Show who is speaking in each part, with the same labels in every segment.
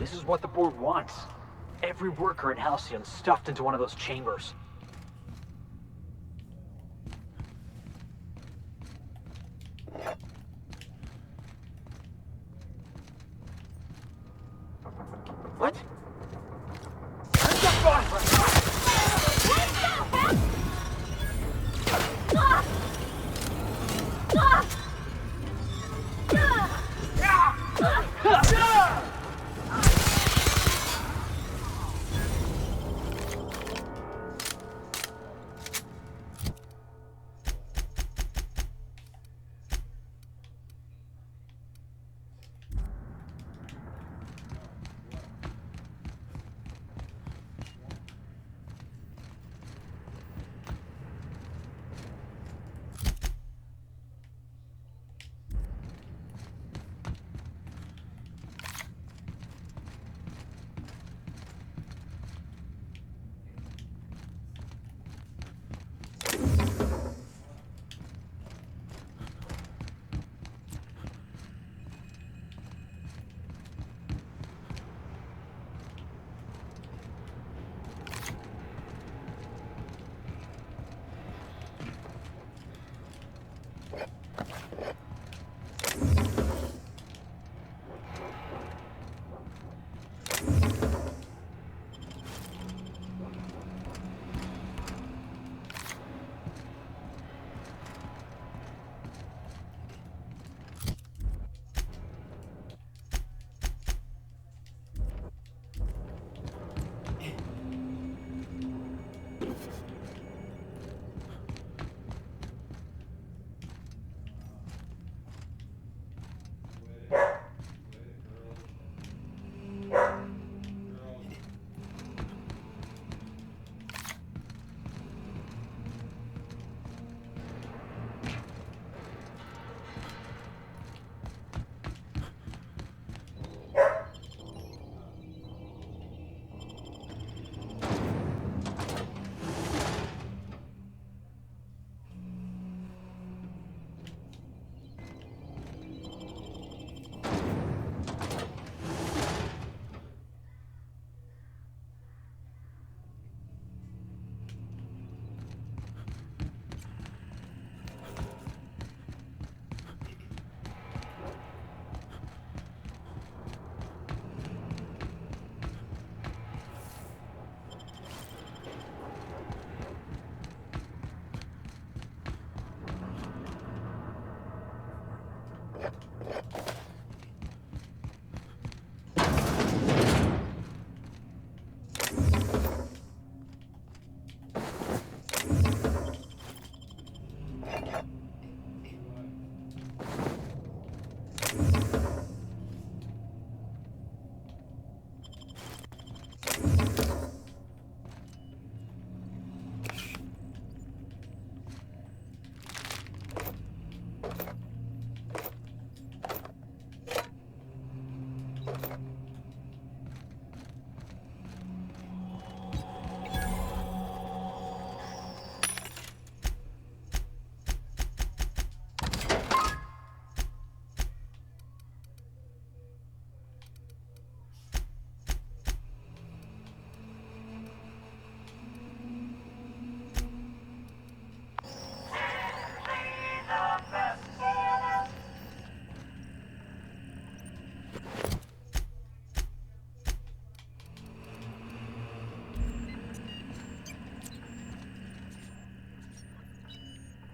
Speaker 1: This is what the board wants. Every worker in Halcyon stuffed into one of those chambers. What?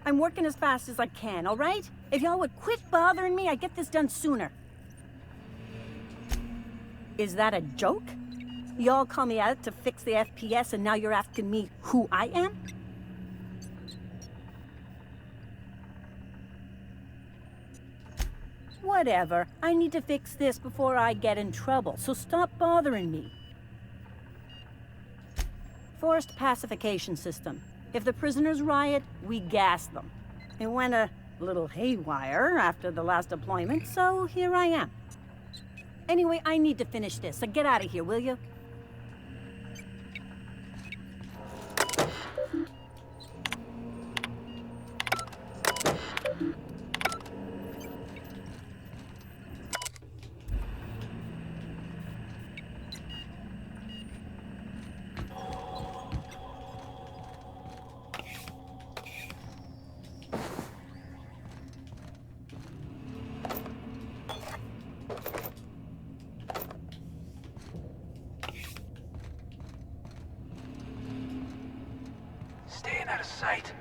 Speaker 2: I'm working as fast as I can, all right? If y'all would quit bothering me, I'd get this done sooner. Is that a joke? Y'all call me out to fix the FPS and now you're asking me who I am? Whatever. I need to fix this before I get in trouble, so stop bothering me. Forced pacification system. If the prisoners riot, we gas them. It went a little haywire after the last deployment, so here I am. Anyway, I need to finish this, so get out of here, will you?
Speaker 1: sight.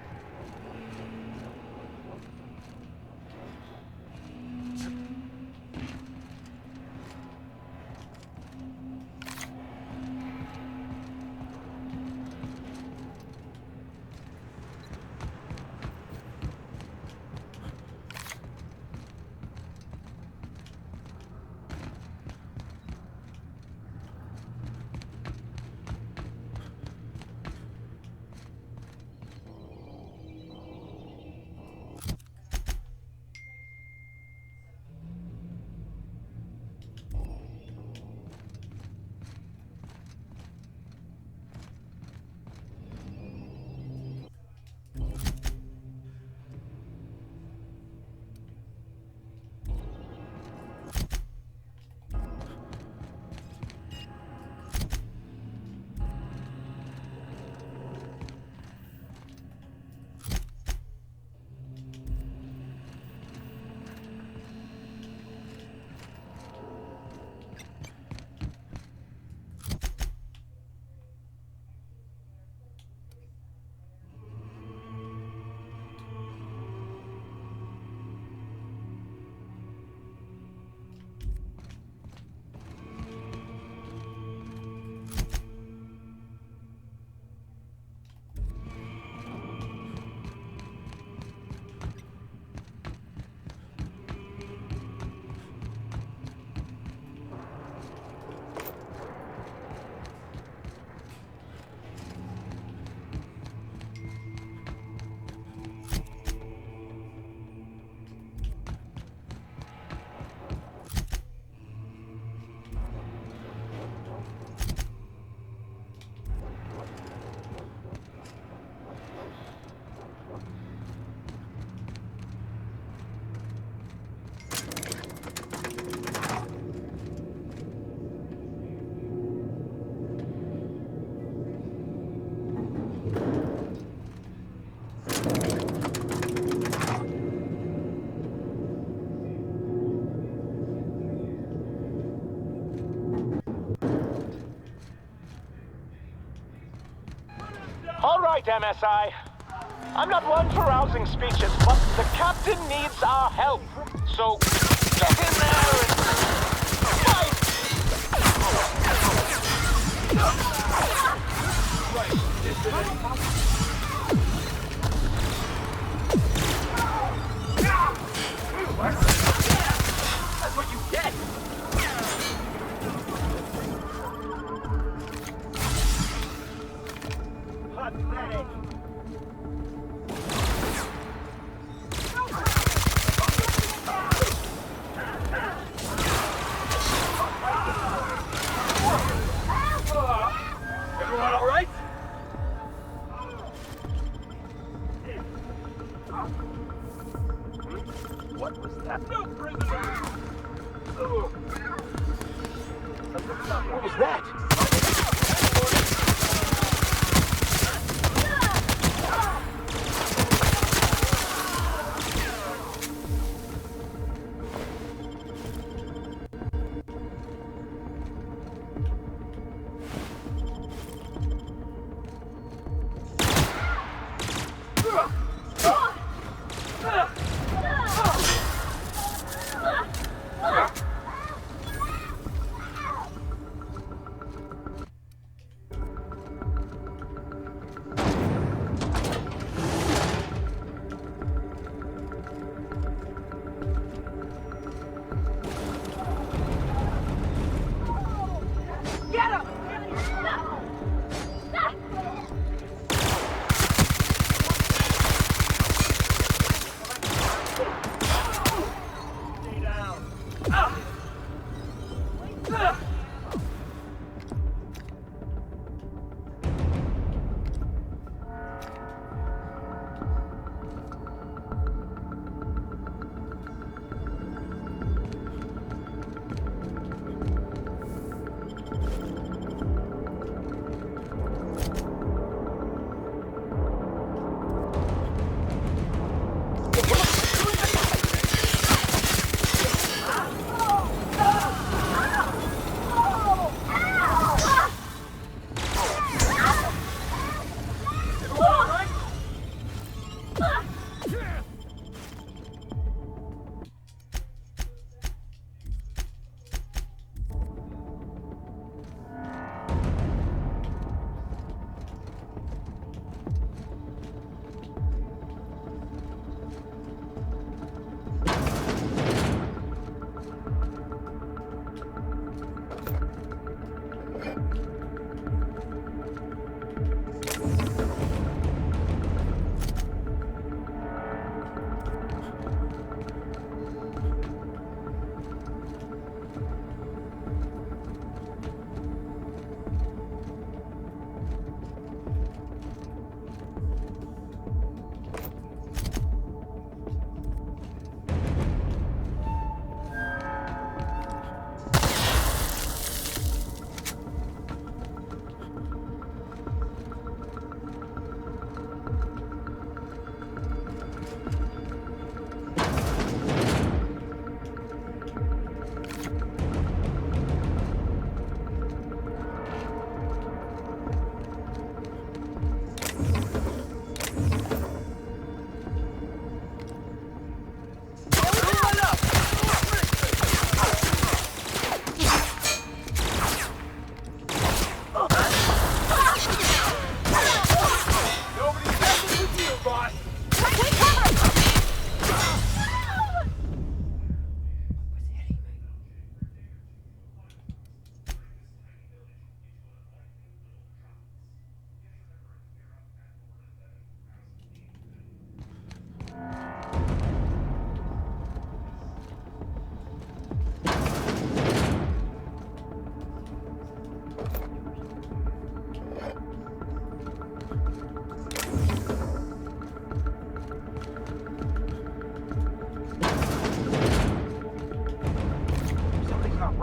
Speaker 3: All right, MSI. I'm not one for rousing speeches, but the captain needs our help. So, get in there and fight!
Speaker 1: That's what you get! Pathetic! Everyone all right? What was that? No prisoner! What was that?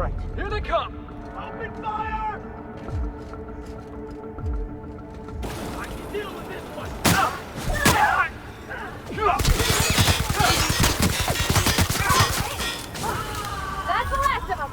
Speaker 1: right.
Speaker 3: Here they come! Open fire! I can deal with this one!
Speaker 4: That's the last of them!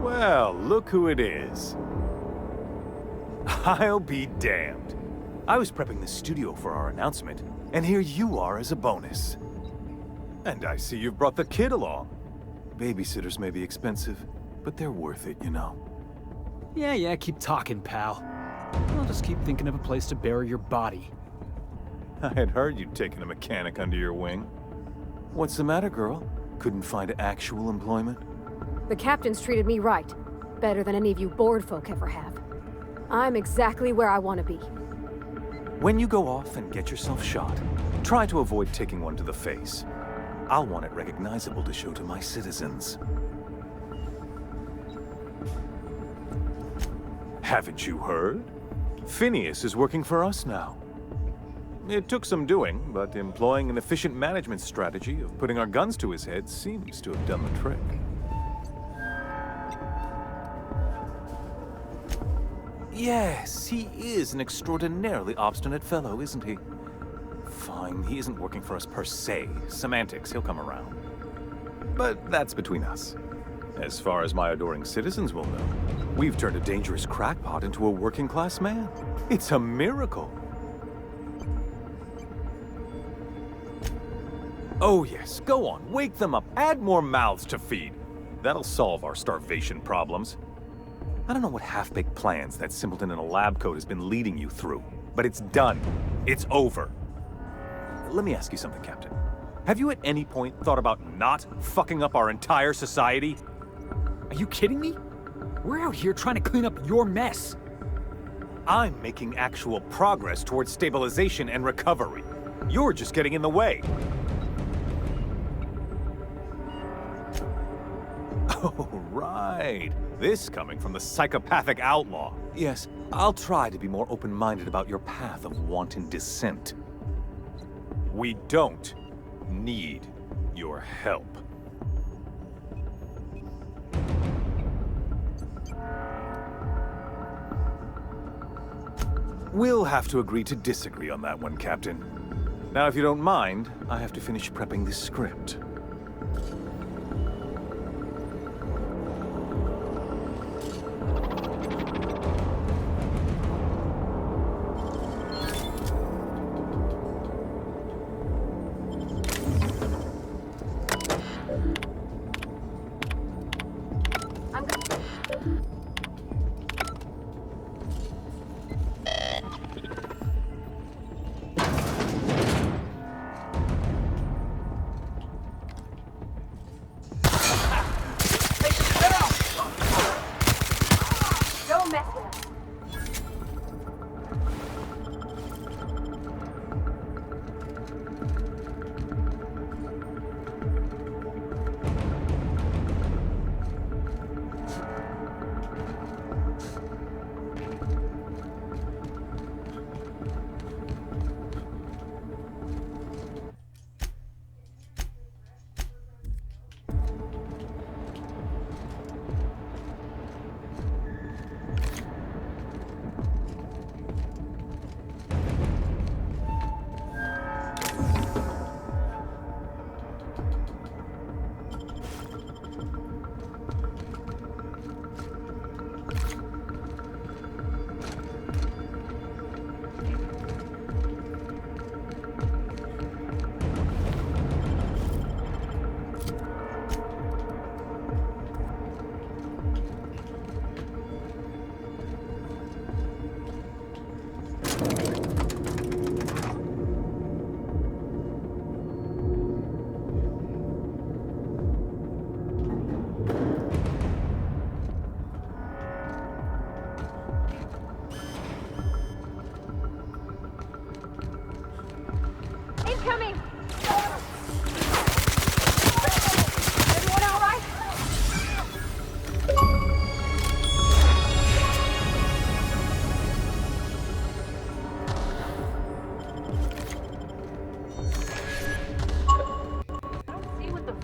Speaker 5: Well, look who it is. I'll be damned. I was prepping the studio for our announcement, and here you are as a bonus. And I see you've brought the kid along. Babysitters may be expensive, but they're worth it, you know.
Speaker 6: Yeah, keep talking, pal. I'll just keep thinking of a place to bury your body.
Speaker 5: I had heard you'd taken a mechanic under your wing. What's the matter, girl? Couldn't find actual employment?
Speaker 4: The captain's treated me right. Better than any of you bored folk ever have. I'm exactly where I want to be.
Speaker 5: When you go off and get yourself shot, try to avoid taking one to the face. I'll want it recognizable to show to my citizens. Haven't you heard? Phineas is working for us now. It took some doing, but employing an efficient management strategy of putting our guns to his head seems to have done the trick. Yes, he is an extraordinarily obstinate fellow, isn't he? Fine, he isn't working for us per se. Semantics, he'll come around. But that's between us. As far as my adoring citizens will know, we've turned a dangerous crackpot into a working-class man. It's a miracle. Oh yes, go on, wake them up, add more mouths to feed. That'll solve our starvation problems. I don't know what half-baked plans that simpleton in a lab coat has been leading you through, but it's done. It's over. Let me ask you something, Captain. Have you at any point thought about not fucking up our entire society?
Speaker 6: Are you kidding me? We're out here trying to clean up your mess.
Speaker 5: I'm making actual progress towards stabilization and recovery. You're just getting in the way. Oh, right. This coming from the psychopathic outlaw. Yes, I'll try to be more open-minded about your path of wanton dissent. We don't need your help. We'll have to agree to disagree on that one, Captain. Now, if you don't mind, I have to finish prepping this script.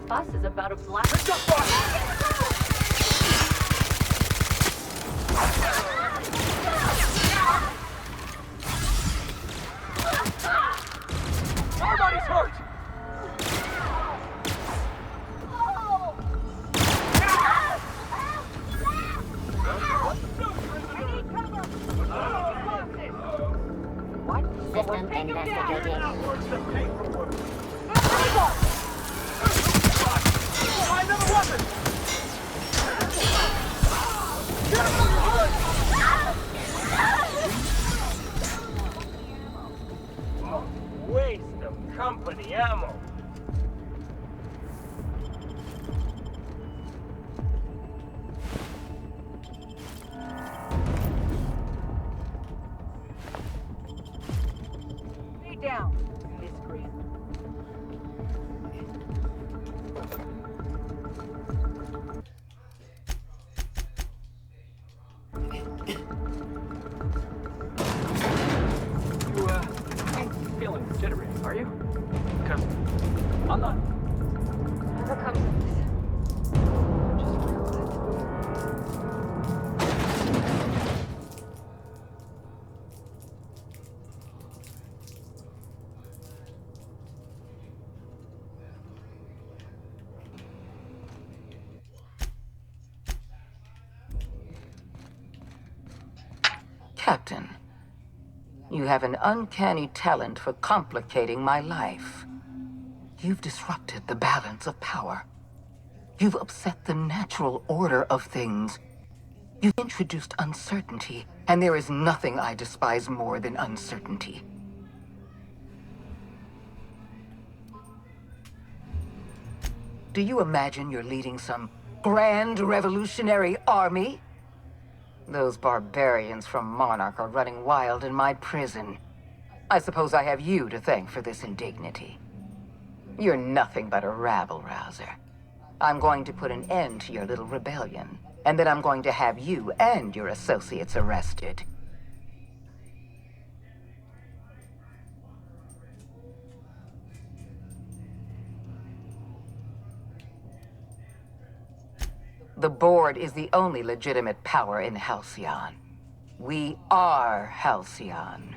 Speaker 7: fuss is about a black...
Speaker 1: Everybody's hurt!
Speaker 7: System investigating.
Speaker 1: Find another weapon! Waste of company ammo.
Speaker 2: Stay down, miscreant.
Speaker 1: You, ain't feeling jittery, are you? Because I'm not.
Speaker 7: Whatever comes of this. Just feel it.
Speaker 8: Captain, you have an uncanny talent for complicating my life. You've disrupted the balance of power. You've upset the natural order of things. You've introduced uncertainty, and there is nothing I despise more than uncertainty. Do you imagine you're leading some grand revolutionary army? Those barbarians from Monarch are running wild in my prison. I suppose I have you to thank for this indignity. You're nothing but a rabble-rouser. I'm going to put an end to your little rebellion, and then I'm going to have you and your associates arrested. The Board is the only legitimate power in Halcyon. We are Halcyon.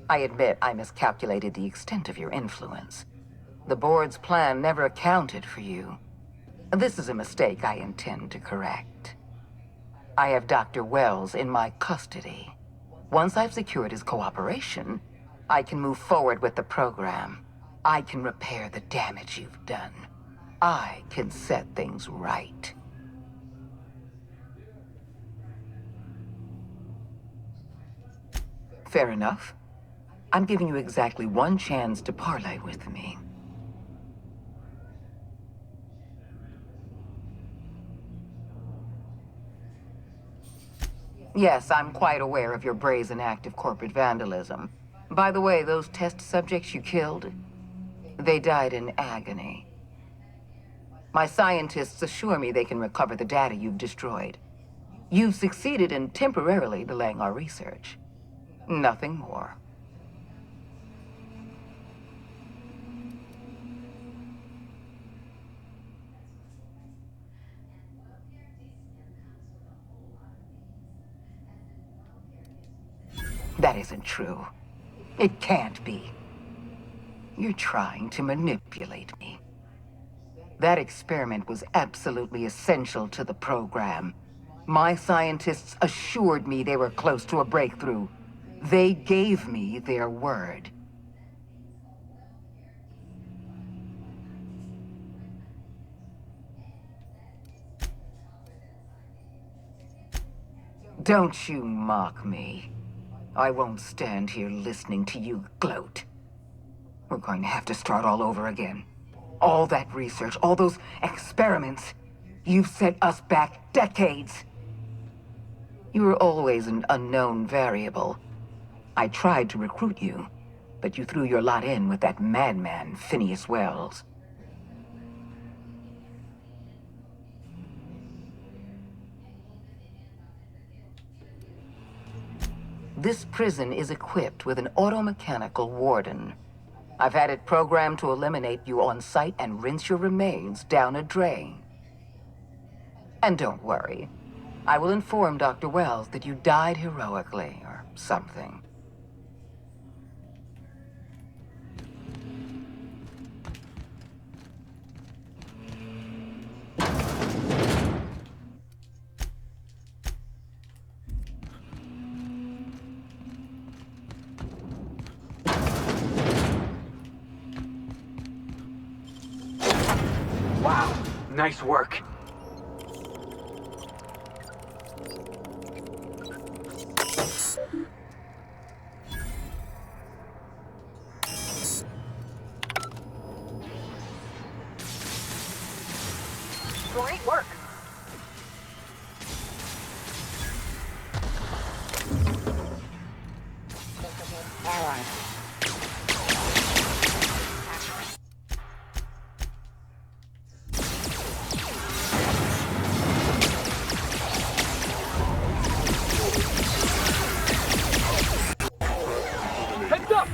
Speaker 8: I admit I miscalculated the extent of your influence. The Board's plan never accounted for you. This is a mistake I intend to correct. I have Dr. Wells in my custody. Once I've secured his cooperation, I can move forward with the program. I can repair the damage you've done. I can set things right. Fair enough. I'm giving you exactly one chance to parley with me. Yes, I'm quite aware of your brazen act of corporate vandalism. By the way, those test subjects you killed, they died in agony. My scientists assure me they can recover the data you've destroyed. You've succeeded in temporarily delaying our research. Nothing more. That isn't true. It can't be. You're trying to manipulate me. That experiment was absolutely essential to the program. My scientists assured me they were close to a breakthrough. They gave me their word. Don't you mock me. I won't stand here listening to you gloat. We're going to have to start all over again. All that research, all those experiments, you've set us back decades. You were always an unknown variable. I tried to recruit you, but you threw your lot in with that madman, Phineas Wells. This prison is equipped with an automechanical warden. I've had it programmed to eliminate you on sight and rinse your remains down a drain. And don't worry. I will inform Dr. Wells that you died heroically, or something.
Speaker 1: Wow, nice work.
Speaker 7: Great work.
Speaker 1: Heads up!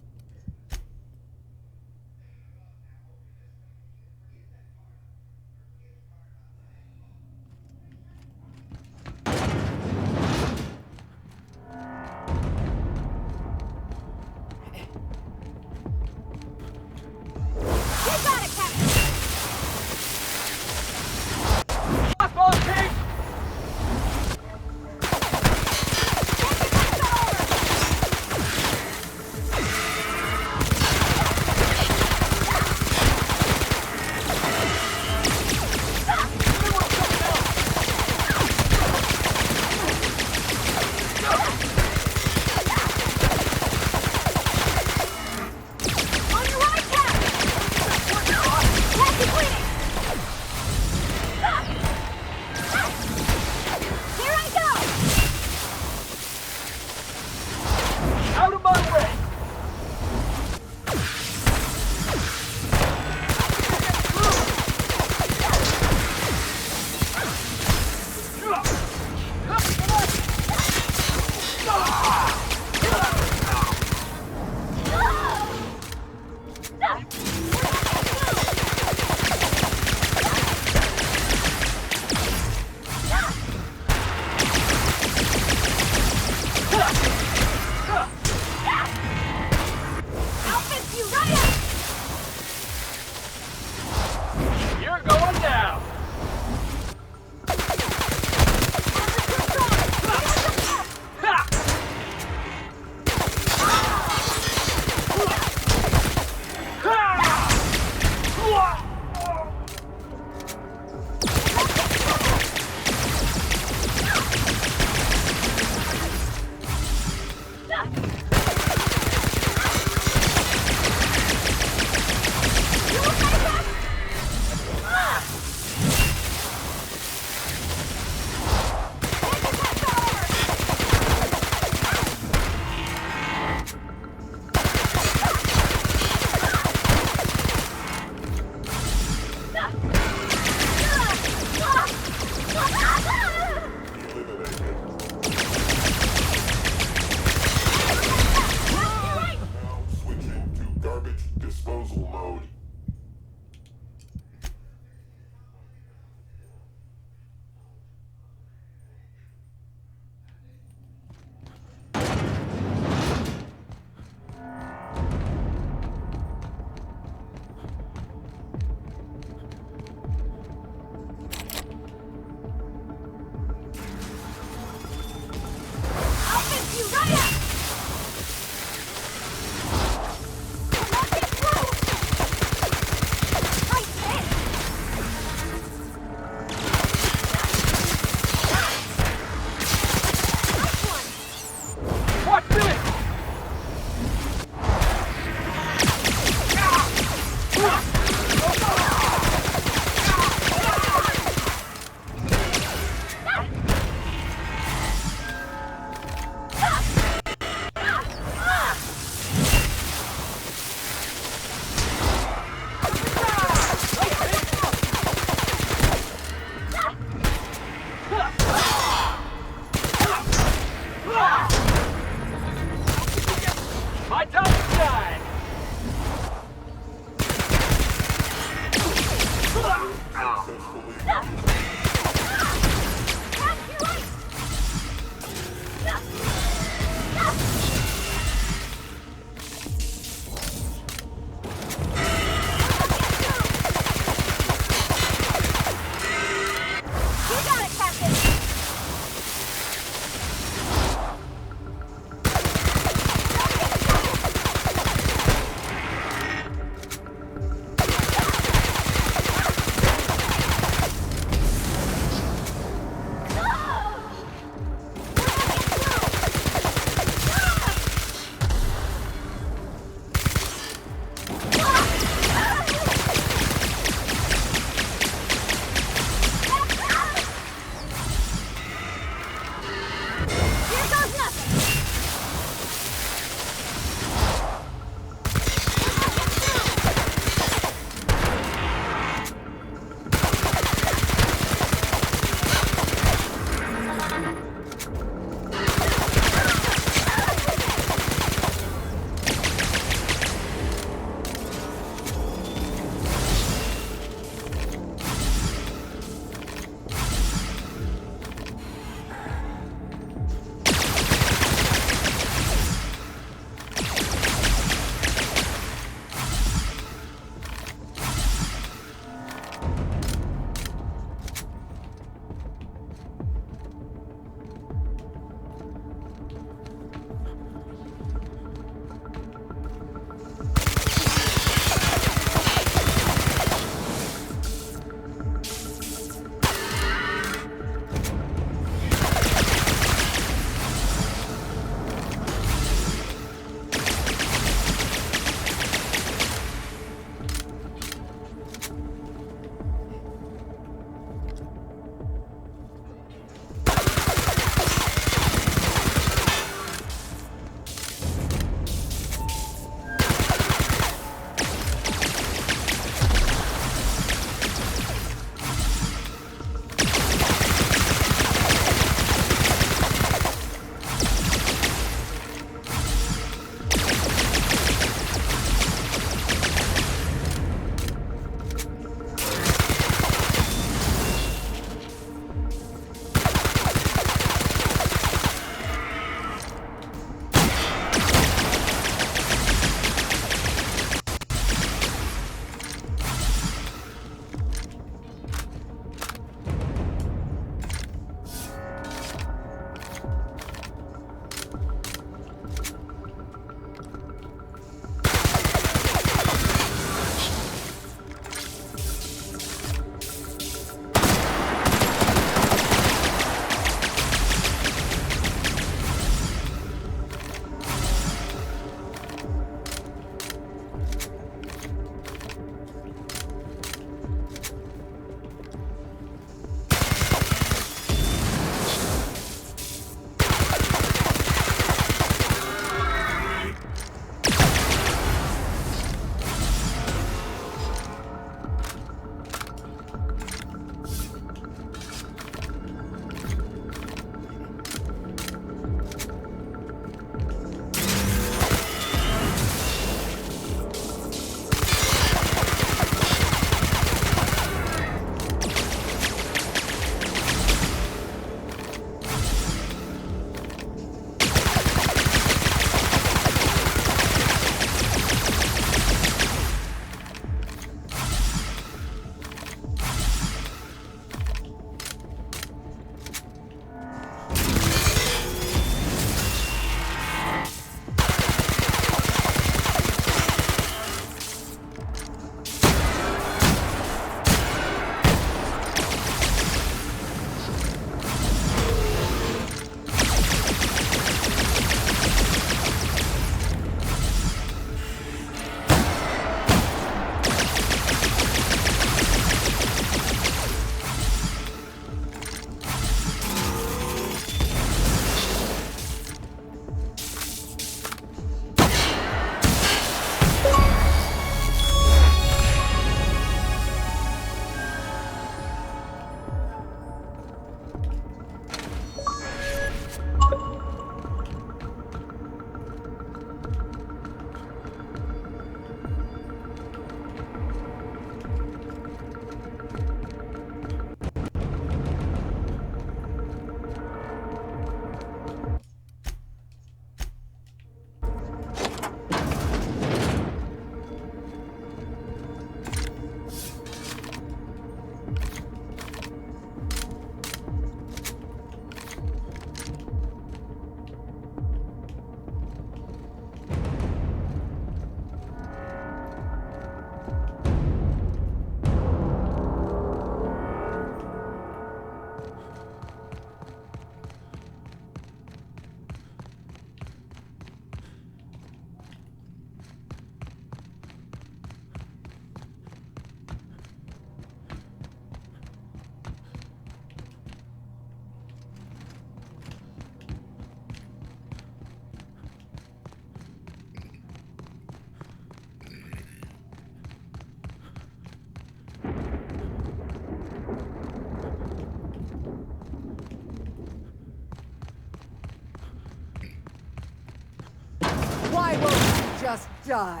Speaker 4: just die.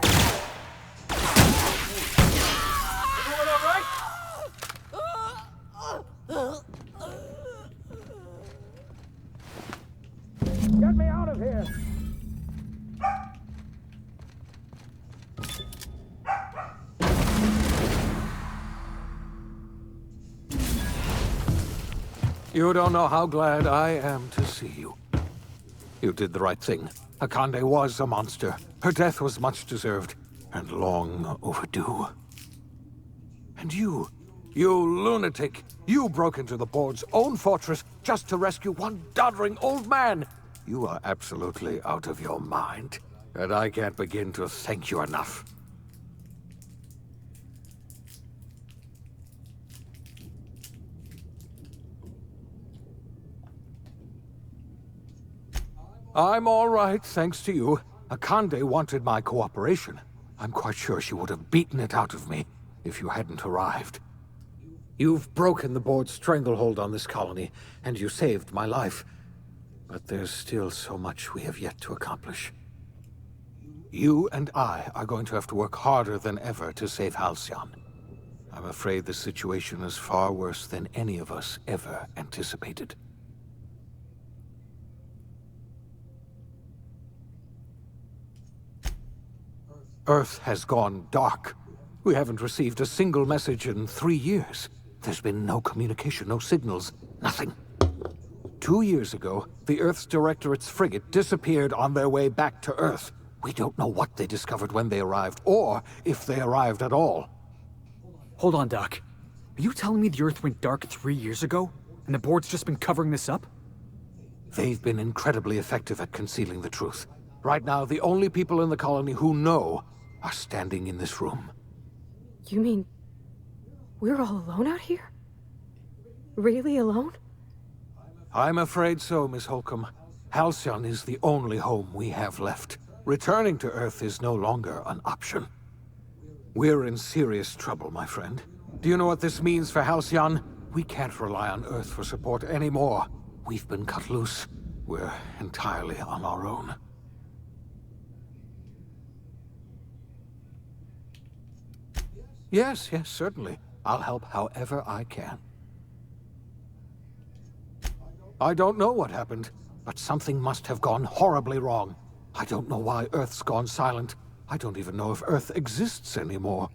Speaker 3: Everyone all right? Get me out of here!
Speaker 9: You don't know how glad I am to see you. You did the right thing. Akande was a monster. Her death was much deserved, and long overdue. And you lunatic, you broke into the board's own fortress just to rescue one doddering old man. You are absolutely out of your mind, and I can't begin to thank you enough. I'm all right, thanks to you. Akande wanted my cooperation. I'm quite sure she would have beaten it out of me if you hadn't arrived. You've broken the board's stranglehold on this colony, and you saved my life. But there's still so much we have yet to accomplish. You and I are going to have to work harder than ever to save Halcyon. I'm afraid the situation is far worse than any of us ever anticipated. Earth has gone dark. We haven't received a single message in 3 years. There's been no communication, no signals, nothing. 2 years ago, the Earth's Directorate's frigate disappeared on their way back to Earth. We don't know what they discovered when they arrived, or if they arrived at all.
Speaker 6: Hold on, Doc. Are you telling me the Earth went dark 3 years ago, and the board's just been covering this up?
Speaker 9: They've been incredibly effective at concealing the truth. Right now, the only people in the colony who know are standing in this room.
Speaker 4: You mean we're all alone out here? Really alone?
Speaker 9: I'm afraid so, Miss Holcomb. Halcyon is the only home we have left. Returning to Earth is no longer an option. We're in serious trouble, my friend. Do you know what this means for Halcyon? We can't rely on Earth for support anymore. We've been cut loose. We're entirely on our own. Yes, certainly. I'll help however I can. I don't know what happened, but something must have gone horribly wrong. I don't know why Earth's gone silent. I don't even know if Earth exists anymore.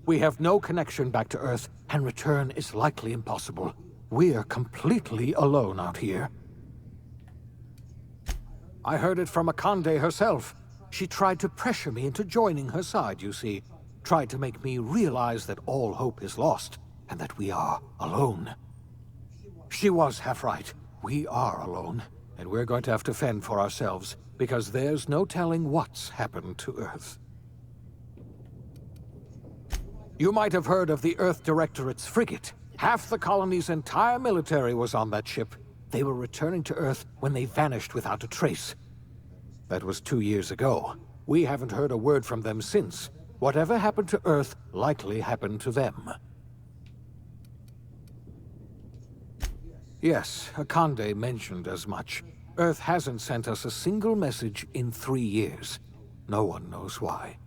Speaker 9: We have no connection back to Earth, and return is likely impossible. We're completely alone out here. I heard it from Akande herself. She tried to pressure me into joining her side, you see. Tried to make me realize that all hope is lost, and that we are alone. She was half right. We are alone, and we're going to have to fend for ourselves, because there's no telling what's happened to Earth. You might have heard of the Earth Directorate's frigate. Half the colony's entire military was on that ship. They were returning to Earth when they vanished without a trace. That was 2 years ago. We haven't heard a word from them since. Whatever happened to Earth likely happened to them. Yes, Akande mentioned as much. Earth hasn't sent us a single message in 3 years. No one knows why.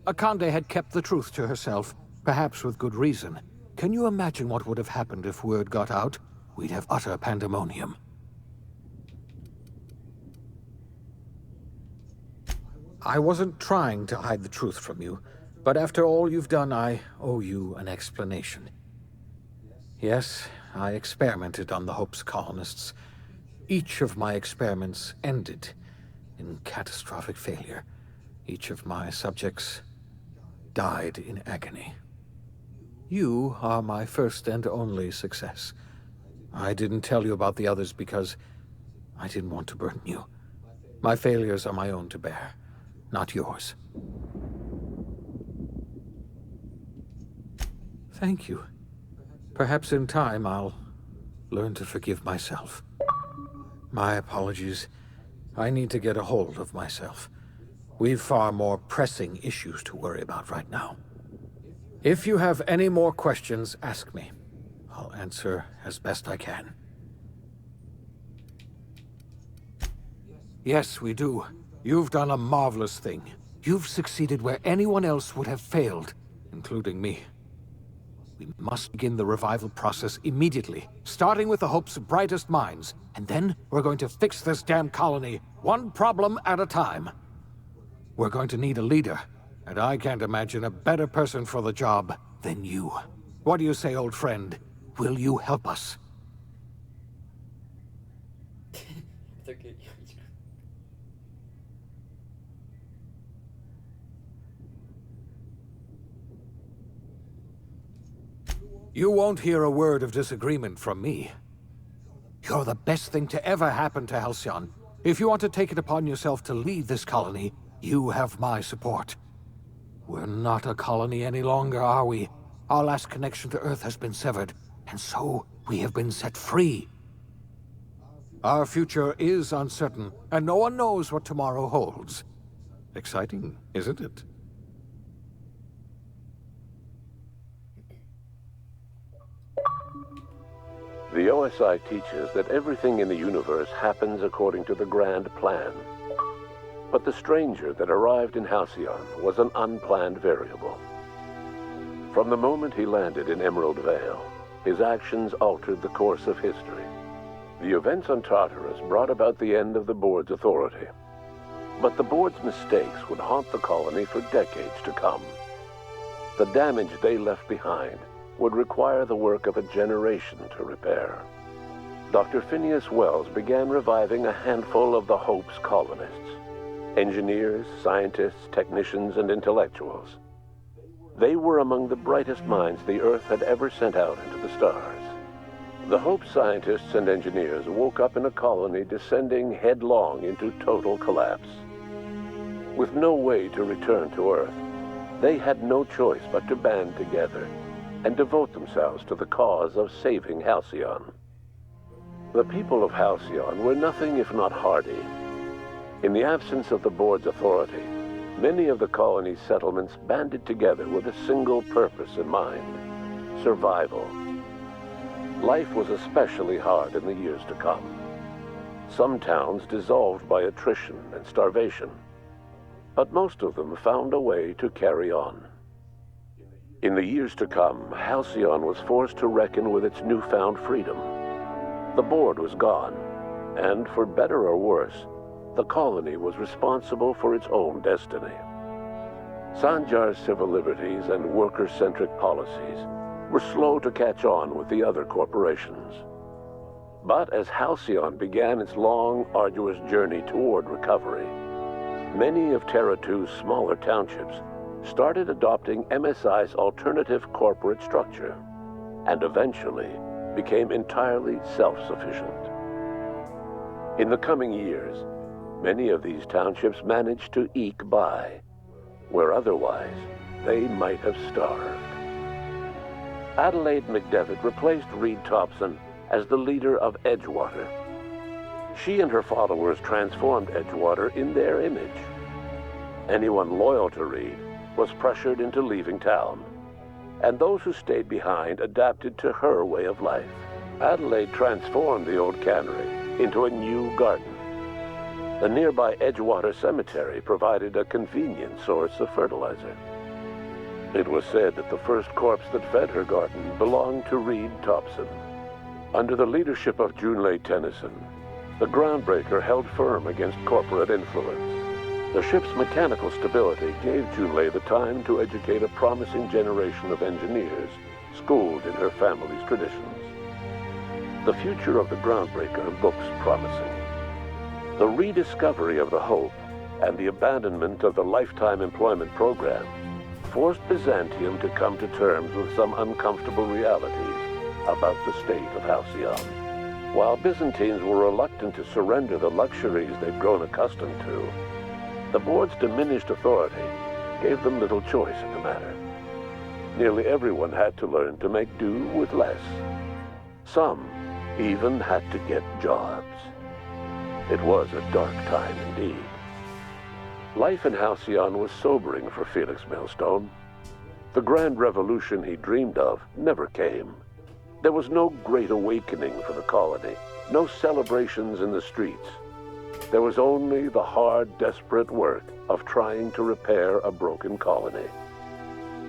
Speaker 9: Akande had kept the truth to herself, perhaps with good reason. Can you imagine what would have happened if word got out? We'd have utter pandemonium. I wasn't trying to hide the truth from you, but after all you've done, I owe you an explanation. Yes, I experimented on the Hope's colonists. Each of my experiments ended in catastrophic failure. Each of my subjects died in agony. You are my first and only success. I didn't tell you about the others because I didn't want to burden you. My failures are my own to bear, not yours. Thank you. Perhaps in time I'll learn to forgive myself. My apologies. I need to get a hold of myself. We've far more pressing issues to worry about right now. If you have any more questions, ask me. I'll answer as best I can. Yes, we do. You've done a marvelous thing. You've succeeded where anyone else would have failed, including me. We must begin the revival process immediately, starting with the Hope's brightest minds, and then we're going to fix this damn colony, one problem at a time. We're going to need a leader, and I can't imagine a better person for the job than you. What do you say, old friend? Will you help us?
Speaker 10: It's okay.
Speaker 9: You won't hear a word of disagreement from me. You're the best thing to ever happen to Halcyon. If you want to take it upon yourself to lead this colony, you have my support. We're not a colony any longer, are we? Our last connection to Earth has been severed, and so we have been set free. Our future is uncertain, and no one knows what tomorrow holds. Exciting, isn't it?
Speaker 11: The OSI teaches that everything in the universe happens according to the grand plan. But the stranger that arrived in Halcyon was an unplanned variable. From the moment he landed in Emerald Vale, his actions altered the course of history. The events on Tartarus brought about the end of the Board's authority. But the Board's mistakes would haunt the colony for decades to come. The damage they left behind would require the work of a generation to repair. Dr. Phineas Wells began reviving a handful of the Hope's colonists. Engineers, scientists, technicians, and intellectuals. They were among the brightest minds the Earth had ever sent out into the stars. The Hope scientists and engineers woke up in a colony descending headlong into total collapse. With no way to return to Earth, they had no choice but to band together and devote themselves to the cause of saving Halcyon. The people of Halcyon were nothing if not hardy. In the absence of the Board's authority, many of the colony's settlements banded together with a single purpose in mind: survival. Life was especially hard in the years to come. Some towns dissolved by attrition and starvation, but most of them found a way to carry on. In the years to come, Halcyon was forced to reckon with its newfound freedom. The Board was gone, and for better or worse, the colony was responsible for its own destiny. Sanjar's civil liberties and worker-centric policies were slow to catch on with the other corporations. But as Halcyon began its long, arduous journey toward recovery, many of Terra 2's smaller townships started adopting MSI's alternative corporate structure, and eventually became entirely self-sufficient. In the coming years, many of these townships managed to eke by, where otherwise they might have starved. Adelaide McDevitt replaced Reed Thompson as the leader of Edgewater. She and her followers transformed Edgewater in their image. Anyone loyal to Reed was pressured into leaving town, and those who stayed behind adapted to her way of life. Adelaide transformed the old cannery into a new garden. The nearby Edgewater Cemetery provided a convenient source of fertilizer. It was said that the first corpse that fed her garden belonged to Reed Thompson. Under the leadership of Junlei Tennyson, the Groundbreaker held firm against corporate influence. The ship's mechanical stability gave Junlei the time to educate a promising generation of engineers schooled in her family's traditions. The future of the Groundbreaker looks promising. The rediscovery of the Hope and the abandonment of the lifetime employment program forced Byzantium to come to terms with some uncomfortable realities about the state of Halcyon. While Byzantines were reluctant to surrender the luxuries they'd grown accustomed to, the Board's diminished authority gave them little choice in the matter. Nearly everyone had to learn to make do with less. Some even had to get jobs. It was a dark time indeed. Life in Halcyon was sobering for Felix Millstone. The grand revolution he dreamed of never came. There was no great awakening for the colony, no celebrations in the streets. There was only the hard, desperate work of trying to repair a broken colony.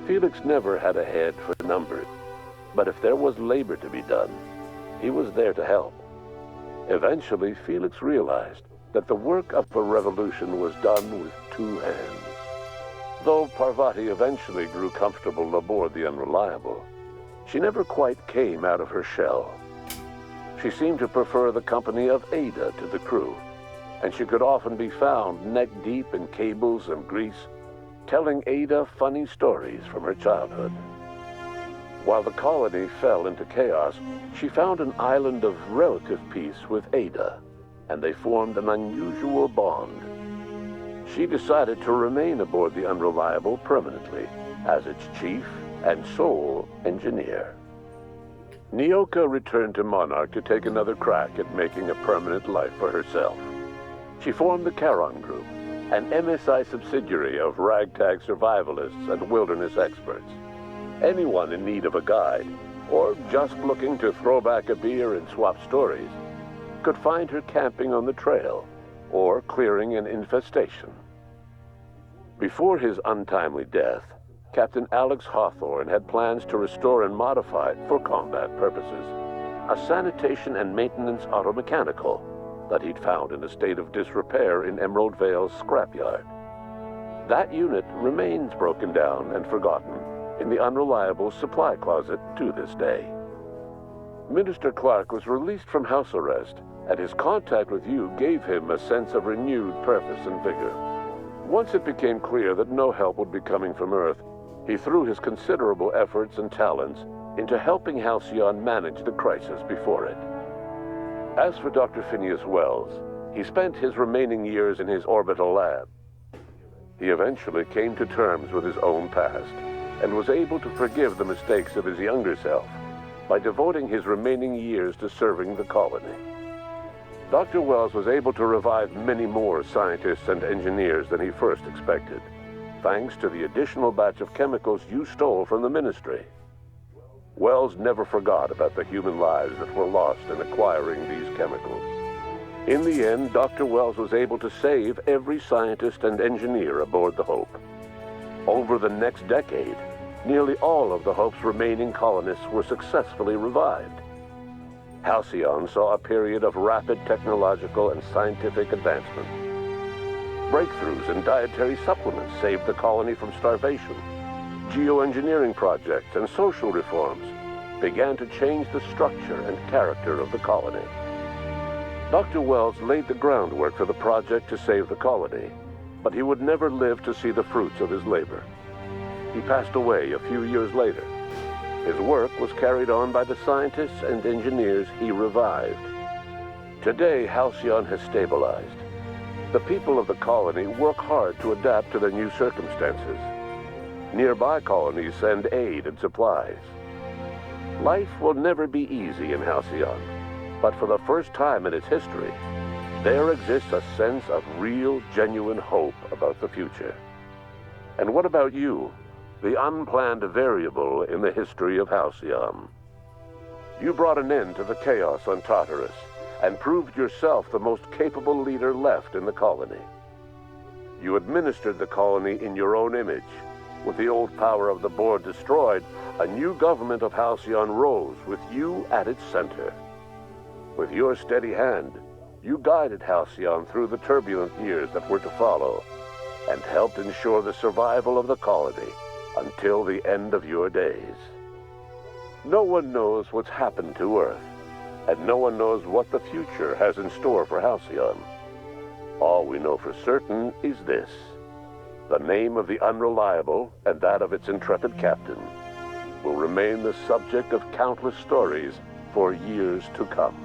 Speaker 11: Felix never had a head for numbers, but if there was labor to be done, he was there to help. Eventually, Felix realized that the work of a revolution was done with two hands. Though Parvati eventually grew comfortable aboard the Unreliable, she never quite came out of her shell. She seemed to prefer the company of Ada to the crew, and she could often be found neck-deep in cables and grease, telling Ada funny stories from her childhood. While the colony fell into chaos, she found an island of relative peace with Ada, and they formed an unusual bond. She decided to remain aboard the Unreliable permanently as its chief and sole engineer. Nyoka returned to Monarch to take another crack at making a permanent life for herself. She formed the Charon Group, an MSI subsidiary of ragtag survivalists and wilderness experts. Anyone in need of a guide, or just looking to throw back a beer and swap stories, could find her camping on the trail or clearing an infestation. Before his untimely death, Captain Alex Hawthorne had plans to restore and modify, for combat purposes, a sanitation and maintenance automechanical that he'd found in a state of disrepair in Emerald Vale's scrapyard. That unit remains broken down and forgotten in the Unreliable supply closet to this day. Minister Clark was released from house arrest, and his contact with you gave him a sense of renewed purpose and vigor. Once it became clear that no help would be coming from Earth, he threw his considerable efforts and talents into helping Halcyon manage the crisis before it. As for Dr. Phineas Wells, he spent his remaining years in his orbital lab. He eventually came to terms with his own past and was able to forgive the mistakes of his younger self by devoting his remaining years to serving the colony. Dr. Wells was able to revive many more scientists and engineers than he first expected, thanks to the additional batch of chemicals you stole from the Ministry. Wells never forgot about the human lives that were lost in acquiring these chemicals. In the end, Dr. Wells was able to save every scientist and engineer aboard the Hope. Over the next decade, nearly all of the Hope's remaining colonists were successfully revived. Halcyon saw a period of rapid technological and scientific advancement. Breakthroughs in dietary supplements saved the colony from starvation. Geoengineering projects and social reforms began to change the structure and character of the colony. Dr. Wells laid the groundwork for the project to save the colony, but he would never live to see the fruits of his labor. He passed away a few years later. His work was carried on by the scientists and engineers he revived. Today, Halcyon has stabilized. The people of the colony work hard to adapt to their new circumstances. Nearby colonies send aid and supplies. Life will never be easy in Halcyon, but for the first time in its history, there exists a sense of real, genuine hope about the future. And what about you, the unplanned variable in the history of Halcyon? You brought an end to the chaos on Tartarus and proved yourself the most capable leader left in the colony. You administered the colony in your own image. With the old power of the board destroyed, a new government of Halcyon rose with you at its center. With your steady hand, you guided Halcyon through the turbulent years that were to follow, and helped ensure the survival of the colony until the end of your days. No one knows what's happened to Earth, and no one knows what the future has in store for Halcyon. All we know for certain is this: the name of the Unreliable and that of its intrepid captain will remain the subject of countless stories for years to come.